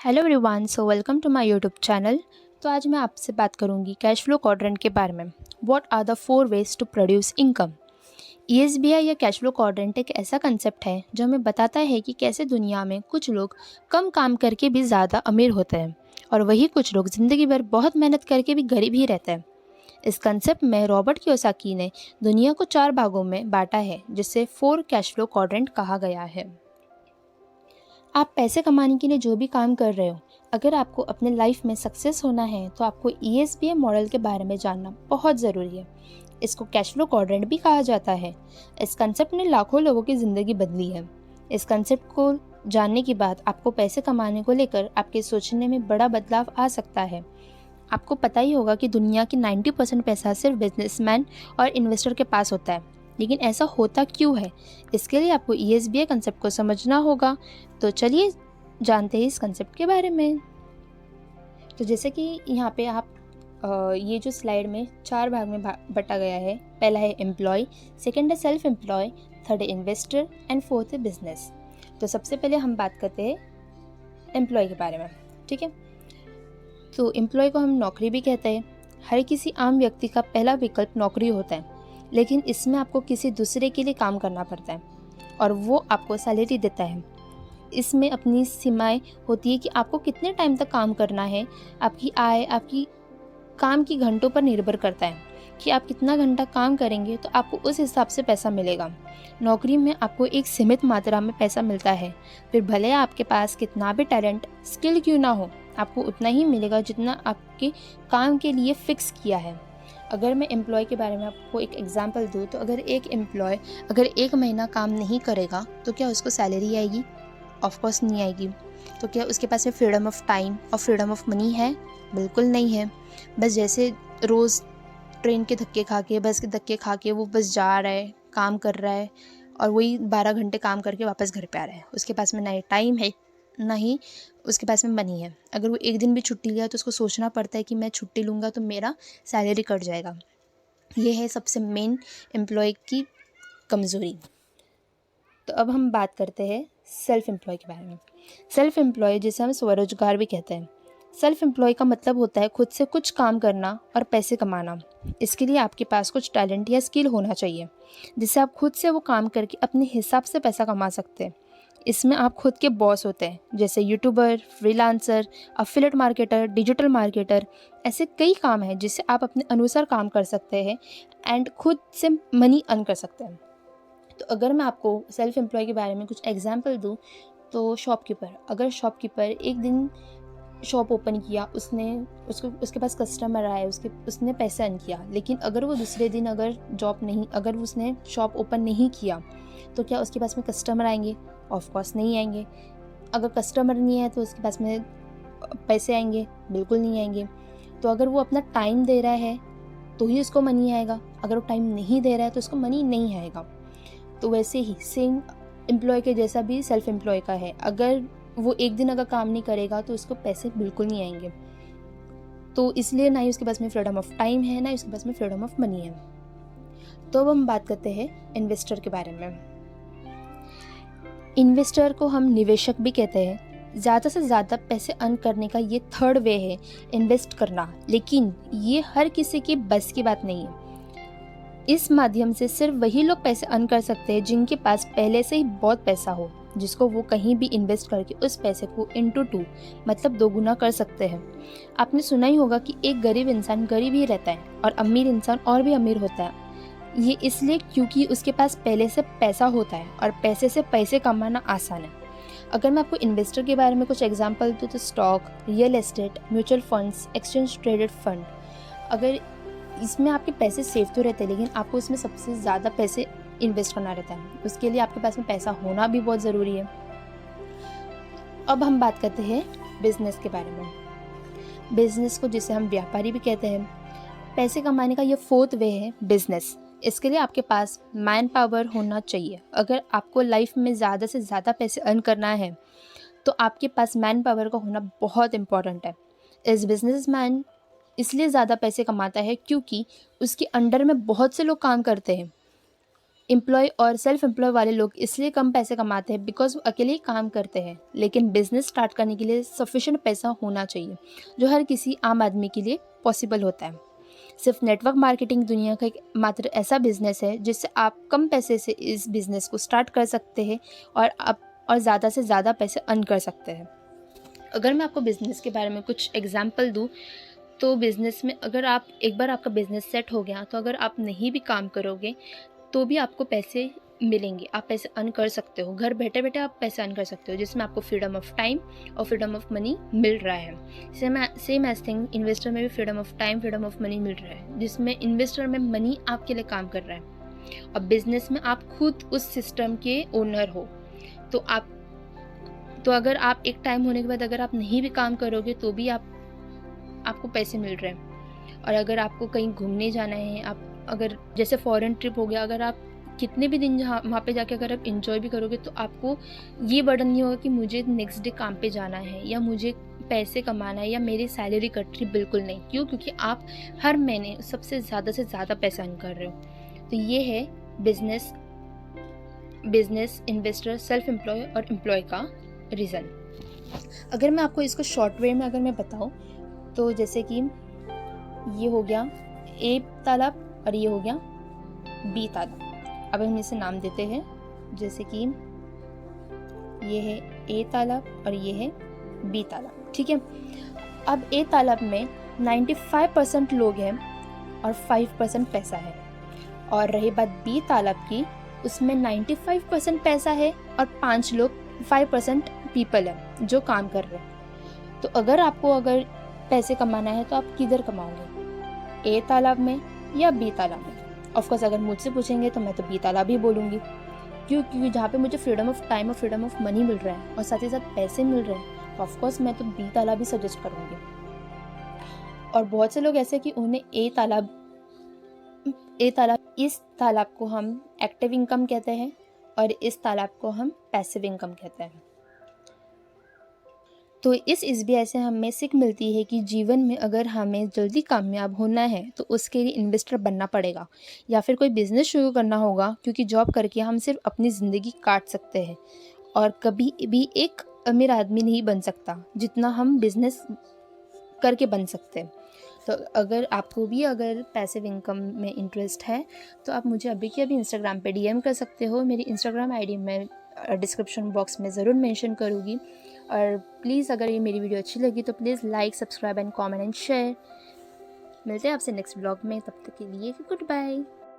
Hello everyone, so welcome to my YouTube channel. तो आज मैं आपसे बात करूंगी कैश फ्लो क्वाड्रेंट के बारे में। What are the 4 ways to produce income. ESBI या कैश फ्लो क्वाड्रेंट एक ऐसा कंसेप्ट है जो हमें बताता है कि कैसे दुनिया में कुछ लोग कम काम करके भी ज़्यादा अमीर होते हैं और वही कुछ लोग ज़िंदगी भर बहुत मेहनत करके भी गरीब ही रहते हैं। इस कंसेप्ट में रॉबर्ट कियोसाकी ने दुनिया को 4 भागों में बांटा है, जिससे 4 कैश फ्लो क्वाड्रेंट कहा गया है। आप पैसे कमाने के लिए जो भी काम कर रहे हो, अगर आपको अपने लाइफ में सक्सेस होना है तो आपको ईएसबीआई मॉडल के बारे में जानना बहुत ज़रूरी है। इसको कैश फ्लो क्वाड्रेंट भी कहा जाता है। इस कंसेप्ट ने लाखों लोगों की ज़िंदगी बदली है। इस कंसेप्ट को जानने के बाद आपको पैसे कमाने को लेकर आपके सोचने में बड़ा बदलाव आ सकता है। आपको पता ही होगा कि दुनिया की 90% पैसा सिर्फ बिजनेसमैन और इन्वेस्टर के पास होता है, लेकिन ऐसा होता क्यों है? इसके लिए आपको ईएसबीआई कंसेप्ट को समझना होगा। तो चलिए जानते हैं इस कंसेप्ट के बारे में। तो जैसे कि यहाँ पे आप ये जो स्लाइड में 4 भाग में बटा गया है। पहला है एम्प्लॉय, सेकंड है सेल्फ एम्प्लॉय, थर्ड है इन्वेस्टर एंड फोर्थ है बिजनेस। तो सबसे पहले हम बात करते हैं एम्प्लॉय के बारे में, ठीक है। तो एम्प्लॉय को हम नौकरी भी कहते हैं। हर किसी आम व्यक्ति का पहला विकल्प नौकरी होता है, लेकिन इसमें आपको किसी दूसरे के लिए काम करना पड़ता है और वो आपको सैलरी देता है। इसमें अपनी सीमाएं होती है कि आपको कितने टाइम तक काम करना है। आपकी आय आपकी काम की घंटों पर निर्भर करता है कि आप कितना घंटा काम करेंगे, तो आपको उस हिसाब से पैसा मिलेगा। नौकरी में आपको एक सीमित मात्रा में पैसा मिलता है, फिर भले आपके पास कितना भी टैलेंट स्किल क्यों ना हो, आपको उतना ही मिलेगा जितना आपके काम के लिए फिक्स किया है। अगर मैं एम्प्लॉय के बारे में आपको एक एग्जांपल दूँ, तो अगर एक एम्प्लॉय अगर 1 महीना काम नहीं करेगा तो क्या उसको सैलरी आएगी? ऑफ कोर्स नहीं आएगी। तो क्या उसके पास में फ्रीडम ऑफ टाइम और फ्रीडम ऑफ मनी है? बिल्कुल नहीं है। बस जैसे रोज़ ट्रेन के धक्के खा के, बस के धक्के खा के वो बस जा रहा है, काम कर रहा है और वही 12 घंटे काम करके वापस घर पे आ रहा है। उसके पास में ना ही टाइम है, ना ही उसके पास में मनी है। अगर वो एक दिन भी छुट्टी लिया तो उसको सोचना पड़ता है कि मैं छुट्टी लूँगा तो मेरा सैलरी कट जाएगा। ये है सबसे मेन एम्प्लॉय की कमज़ोरी। तो अब हम बात करते हैं सेल्फ एम्प्लॉय के बारे में। सेल्फ एम्प्लॉय जिसे हम स्वरोजगार भी कहते हैं। सेल्फ एम्प्लॉय का मतलब होता है खुद से कुछ काम करना और पैसे कमाना। इसके लिए आपके पास कुछ टैलेंट या स्किल होना चाहिए, जिससे आप खुद से वो काम करके अपने हिसाब से पैसा कमा सकते हैं। इसमें आप खुद के बॉस होते हैं, जैसे YouTuber, freelancer, affiliate marketer, digital marketer. ऐसे कई काम हैं जिससे आप अपने अनुसार काम कर सकते हैं एंड खुद से मनी अर्न कर सकते हैं। तो अगर मैं आपको सेल्फ एम्प्लॉय के बारे में कुछ एग्जांपल दूं, तो शॉपकीपर, अगर शॉपकीपर एक दिन शॉप ओपन किया, उसके पास कस्टमर आए, उसने पैसा अर्न किया, लेकिन अगर वो दूसरे दिन अगर उसने शॉप ओपन नहीं किया, तो क्या उसके पास में कस्टमर आएंगे? ऑफ कोर्स नहीं आएंगे। अगर कस्टमर नहीं है तो उसके पास में पैसे आएंगे? बिल्कुल नहीं आएंगे। तो अगर वो अपना टाइम दे रहा है तो ही उसको मनी आएगा, अगर वो टाइम नहीं दे रहा है तो उसको मनी नहीं आएगा। तो वैसे ही सेम एम्प्लॉय के जैसा भी सेल्फ एम्प्लॉय का है। अगर वो एक दिन अगर काम नहीं करेगा तो उसको पैसे बिल्कुल नहीं आएंगे। तो इसलिए ना ही उसके पास में फ्रीडम ऑफ टाइम है, ना ही उसके पास में फ्रीडम ऑफ मनी है। तो अब हम बात करते हैं इन्वेस्टर के बारे में। इन्वेस्टर को हम निवेशक भी कहते हैं। ज़्यादा से ज़्यादा पैसे अर्न करने का ये थर्ड वे है इन्वेस्ट करना, लेकिन ये हर किसी की बस की बात नहीं है। इस माध्यम से सिर्फ वही लोग पैसे अर्न कर सकते हैं जिनके पास पहले से ही बहुत पैसा हो, जिसको वो कहीं भी इन्वेस्ट करके उस पैसे को इंटू 2 मतलब 2 गुना कर सकते हैं। आपने सुना ही होगा कि एक गरीब इंसान गरीब ही रहता है और अमीर इंसान और भी अमीर होता है। ये इसलिए क्योंकि उसके पास पहले से पैसा होता है और पैसे से पैसे कमाना आसान है। अगर मैं आपको इन्वेस्टर के बारे में कुछ एग्जांपल दूँ, तो stock, real estate, mutual funds, exchange traded fund. अगर इसमें आपके पैसे सेफ तो रहते हैं, लेकिन आपको इसमें सबसे ज़्यादा पैसे इन्वेस्ट करना रहता है। उसके लिए आपके पास में पैसा होना भी बहुत ज़रूरी है। अब हम बात करते हैं बिजनेस के बारे में। बिजनेस को जिसे हम व्यापारी भी कहते हैं। पैसे कमाने का ये फोर्थ वे है बिजनेस। इसके लिए आपके पास मैन पावर होना चाहिए। अगर आपको लाइफ में ज़्यादा से ज़्यादा पैसे अर्न करना है तो आपके पास मैन पावर का होना बहुत इम्पॉर्टेंट है। इस बिजनेसमैन इसलिए ज़्यादा पैसे कमाता है क्योंकि उसके अंडर में बहुत से लोग काम करते हैं। एम्प्लॉय और सेल्फ एम्प्लॉय वाले लोग इसलिए कम पैसे कमाते हैं बिकॉज वो अकेले ही काम करते हैं, लेकिन बिजनेस स्टार्ट करने के लिए सफिशिएंट पैसा होना चाहिए जो हर किसी आम आदमी के लिए पॉसिबल होता है। सिर्फ नेटवर्क मार्केटिंग दुनिया का एक मात्र ऐसा बिजनेस है जिससे आप कम पैसे से इस बिज़नेस को स्टार्ट कर सकते हैं और ज़्यादा से ज़्यादा पैसे अर्न कर सकते हैं। अगर मैं आपको बिज़नेस के बारे में कुछ एग्जांपल दूं, तो बिज़नेस में अगर आप एक बार आपका बिज़नेस सेट हो गया तो अगर आप नहीं भी काम करोगे तो भी आपको पैसे मिलेंगे, आप पैसे अर्न कर सकते हो, घर बैठे बैठे आप पैसे अर्न कर सकते हो, जिसमें आपको फ्रीडम ऑफ टाइम और फ्रीडम ऑफ मनी मिल रहा है। सेम एज थिंग इन्वेस्टर में भी freedom of time, freedom of money मिल रहा है, जिसमें इन्वेस्टर में मनी आपके लिए काम कर रहा है और बिजनेस में आप खुद उस सिस्टम के ओनर हो। तो अगर आप एक टाइम होने के बाद अगर आप नहीं भी काम करोगे तो भी आपको पैसे मिल रहे हैं। और अगर आपको कहीं घूमने जाना है, आप अगर जैसे फॉरेन ट्रिप हो गया, अगर आप कितने भी दिन जहाँ वहाँ पे जाके अगर आप इंजॉय भी करोगे तो आपको ये बर्डन नहीं होगा कि मुझे नेक्स्ट डे काम पे जाना है या मुझे पैसे कमाना है या मेरी सैलरी कट रही, बिल्कुल नहीं। क्यों? क्योंकि आप हर महीने सबसे ज़्यादा से ज़्यादा पैसा अर्न कर रहे हो। तो ये है बिजनेस, इन्वेस्टर, सेल्फ एम्प्लॉय और एम्प्लॉय का रीज़न। अगर मैं आपको इसको शॉर्ट वे में अगर मैं बताऊँ तो जैसे कि ये हो गया ए तालाब और ये हो गया बी तालाब। अब हम इसे नाम देते हैं, जैसे कि ये है ए तालाब और ये है बी तालाब, ठीक है। अब ए तालाब में 95% लोग हैं और 5% पैसा है, और रही बात बी तालाब की, उसमें 95% पैसा है और 5% पीपल है जो काम कर रहे हैं। तो अगर पैसे कमाना है तो आप किधर कमाओगे, ए तालाब में या बी तालाब में? ऑफकोर्स अगर मुझसे पूछेंगे तो मैं तो बी तालाब ही बोलूँगी। क्योंकि जहाँ पे मुझे फ्रीडम ऑफ टाइम और फ्रीडम ऑफ मनी मिल रहा है और साथ ही साथ पैसे मिल रहे हैं, तो ऑफकोर्स मैं तो बी तालाब ही सजेस्ट करूँगी। और बहुत से लोग ऐसे कि उन्हें इस तालाब को हम एक्टिव इनकम कहते हैं और इस तालाब को हम पैसिव इनकम कहते हैं। तो इस SBI से हमें सीख मिलती है कि जीवन में अगर हमें जल्दी कामयाब होना है तो उसके लिए इन्वेस्टर बनना पड़ेगा या फिर कोई बिज़नेस शुरू करना होगा, क्योंकि जॉब करके हम सिर्फ अपनी ज़िंदगी काट सकते हैं और कभी भी एक अमीर आदमी नहीं बन सकता जितना हम बिज़नेस करके बन सकते हैं। तो अगर आपको भी अगर पैसिव इनकम में इंटरेस्ट है तो आप मुझे अभी के अभी इंस्टाग्राम पे DM कर सकते हो। मेरी इंस्टाग्राम ID मैं डिस्क्रिप्शन बॉक्स में ज़रूर मेंशन करूँगी। और प्लीज़ अगर ये मेरी वीडियो अच्छी लगी तो please like, subscribe and comment and share. मिलते हैं आपसे नेक्स्ट ब्लॉग में, तब तक के लिए गुड बाय।